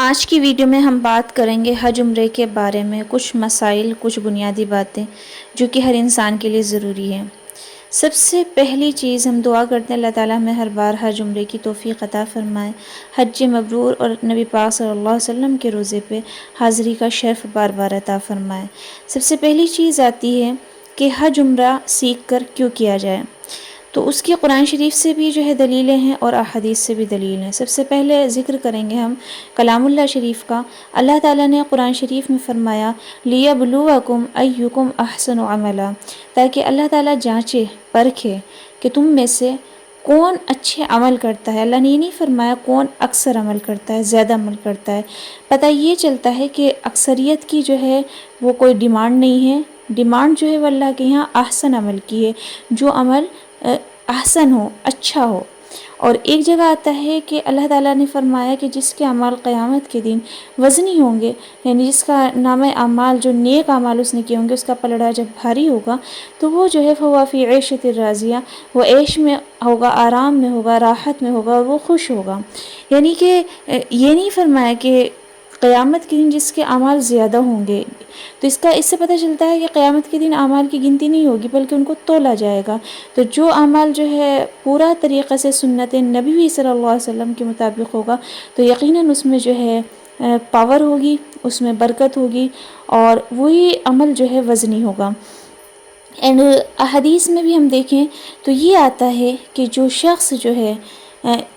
آج کی ویڈیو میں ہم بات کریں گے حج عمرے کے بارے میں، کچھ مسائل، کچھ بنیادی باتیں جو کہ ہر انسان کے لیے ضروری ہیں۔ سب سے پہلی چیز ہم دعا کرتے ہیں اللہ تعالیٰ ہمیں ہر بار حج عمرے کی توفیق عطا فرمائے، حج مبرور اور نبی پاک صلی اللہ علیہ وسلم کے روزے پہ حاضری کا شرف بار بار عطا فرمائے۔ سب سے پہلی چیز آتی ہے کہ حج عمرہ سیکھ کر کیوں کیا جائے، تو اس کی قرآن شریف سے بھی دلیلیں ہیں اور احادیث سے بھی دلیل ہیں۔ سب سے پہلے ذکر کریں گے ہم کلام اللہ شریف کا۔ اللہ تعالیٰ نے قرآن شریف میں فرمایا لِيَبْلُوَكُمْ أَيُّكُمْ أَحْسَنُ عَمَلًا، تاکہ اللہ تعالیٰ جانچے پرکھے کہ تم میں سے کون اچھے عمل کرتا ہے۔ اللہ نے یہ نہیں فرمایا کون اکثر عمل کرتا ہے، زیادہ عمل کرتا ہے۔ پتہ یہ چلتا ہے کہ اکثریت کی وہ کوئی ڈیمانڈ نہیں ہے، ڈیمانڈ وہ اللہ کے یہاں احسن عمل کی ہے، جو عمل احسن ہو، اچھا ہو۔ اور ایک جگہ آتا ہے کہ اللہ تعالیٰ نے فرمایا کہ جس کے اعمال قیامت کے دن وزنی ہوں گے، یعنی جس کا نام اعمال، جو نیک اعمال اس نے کیے ہوں گے، اس کا پلڑا جب بھاری ہوگا تو وہ فَهُوَ فِي عِيشَةٍ رَاضِيَةٍ، وہ عیش میں ہوگا، آرام میں ہوگا، راحت میں ہوگا اور وہ خوش ہوگا۔ یعنی کہ یہ نہیں فرمایا کہ قیامت کے دن جس کے اعمال زیادہ ہوں گے، تو اس سے پتہ چلتا ہے کہ قیامت کے دن اعمال کی گنتی نہیں ہوگی بلکہ ان کو تولا جائے گا۔ تو جو اعمال پورا طریقے سے سنت نبی صلی اللہ علیہ وسلم کے مطابق ہوگا تو یقیناً اس میں پاور ہوگی، اس میں برکت ہوگی اور وہی عمل وزنی ہوگا۔ اینڈ احادیث میں بھی ہم دیکھیں تو یہ آتا ہے کہ جو شخص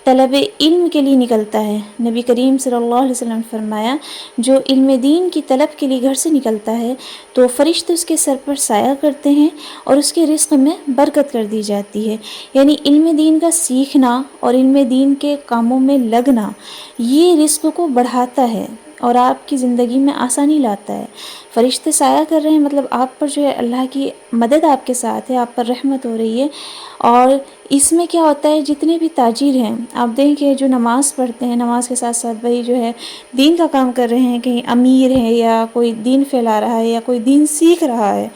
طلب علم کے لیے نکلتا ہے، نبی کریم صلی اللہ علیہ وسلم نے فرمایا جو علم دین کی طلب کے لیے گھر سے نکلتا ہے تو فرشتے اس کے سر پر سایہ کرتے ہیں اور اس کے رزق میں برکت کر دی جاتی ہے۔ یعنی علم دین کا سیکھنا اور علم دین کے کاموں میں لگنا یہ رزق کو بڑھاتا ہے اور آپ کی زندگی میں آسانی لاتا ہے۔ فرشتے سایہ کر رہے ہیں، مطلب آپ پر اللہ کی مدد آپ کے ساتھ ہے، آپ پر رحمت ہو رہی ہے۔ اور اس میں کیا ہوتا ہے، جتنے بھی تاجر ہیں، آپ دیکھیں جو نماز پڑھتے ہیں، نماز کے ساتھ ساتھ وہی دین کا کام کر رہے ہیں، کہیں امیر ہے یا کوئی دین پھیلا رہا ہے یا کوئی دین سیکھ رہا ہے،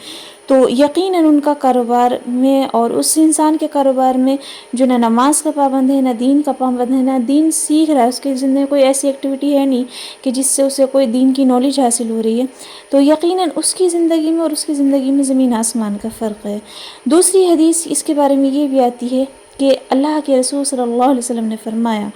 تو یقیناً ان کا کاروبار میں اور اس انسان کے کاروبار میں جو نہ نماز کا پابند ہے، نہ دین کا پابند ہے، نہ دین سیکھ رہا ہے، اس کی زندگی میں کوئی ایسی ایکٹیویٹی ہے نہیں کہ جس سے اسے کوئی دین کی نالج حاصل ہو رہی ہے، تو یقیناً اس کی زندگی میں اور اس کی زندگی میں زمین آسمان کا فرق ہے۔ دوسری حدیث اس کے بارے میں یہ بھی آتی ہے کہ اللہ کے رسول صلی اللہ علیہ وسلم نے فرمایا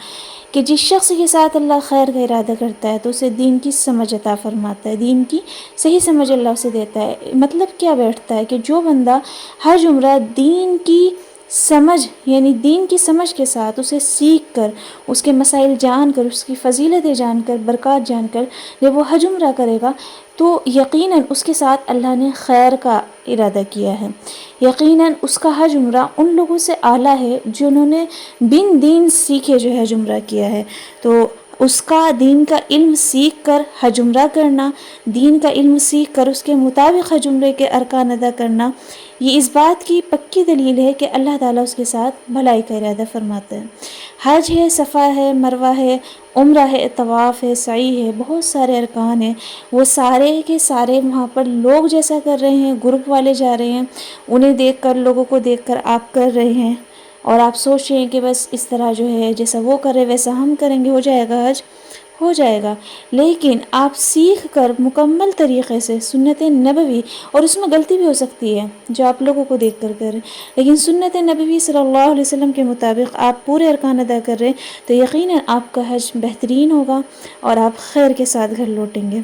کہ جس شخص کے ساتھ اللہ خیر کا ارادہ کرتا ہے تو اسے دین کی سمجھ عطا فرماتا ہے، دین کی صحیح سمجھ اللہ اسے دیتا ہے۔ مطلب کیا بیٹھتا ہے کہ جو بندہ حج عمرہ دین کی سمجھ، یعنی دین کی سمجھ کے ساتھ اسے سیکھ کر، اس کے مسائل جان کر، اس کی فضیلتیں جان کر، برکات جان کر جب وہ حج عمرہ کرے گا تو یقیناً اس کے ساتھ اللہ نے خیر کا ارادہ کیا ہے۔ یقیناً اس کا حج عمرہ ان لوگوں سے اعلیٰ ہے جنہوں نے بن دین سیکھے حج عمرہ کیا ہے۔ تو اس کا دین کا علم سیکھ کر حج عمرہ کرنا، دین کا علم سیکھ کر اس کے مطابق حج عمرے کے ارکان ادا کرنا، یہ اس بات کی پکی دلیل ہے کہ اللہ تعالیٰ اس کے ساتھ بھلائی کا ارادہ فرماتا ہے۔ حج ہے، صفا ہے، مروہ ہے، عمرہ ہے، طواف ہے، سعی ہے، بہت سارے ارکان ہیں، وہ سارے کے سارے وہاں پر لوگ جیسا کر رہے ہیں، گروپ والے جا رہے ہیں، انہیں دیکھ کر، لوگوں کو دیکھ کر آپ کر رہے ہیں اور آپ سوچ رہے ہیں کہ بس اس طرح جیسا وہ کرے ویسا ہم کریں گے، ہو جائے گا حج، ہو جائے گا۔ لیکن آپ سیکھ کر مکمل طریقے سے سنت نبوی، اور اس میں غلطی بھی ہو سکتی ہے جو آپ لوگوں کو دیکھ کر کریں، لیکن سنت نبوی صلی اللہ علیہ وسلم کے مطابق آپ پورے ارکان ادا کر رہے ہیں تو یقیناً آپ کا حج بہترین ہوگا اور آپ خیر کے ساتھ گھر لوٹیں گے۔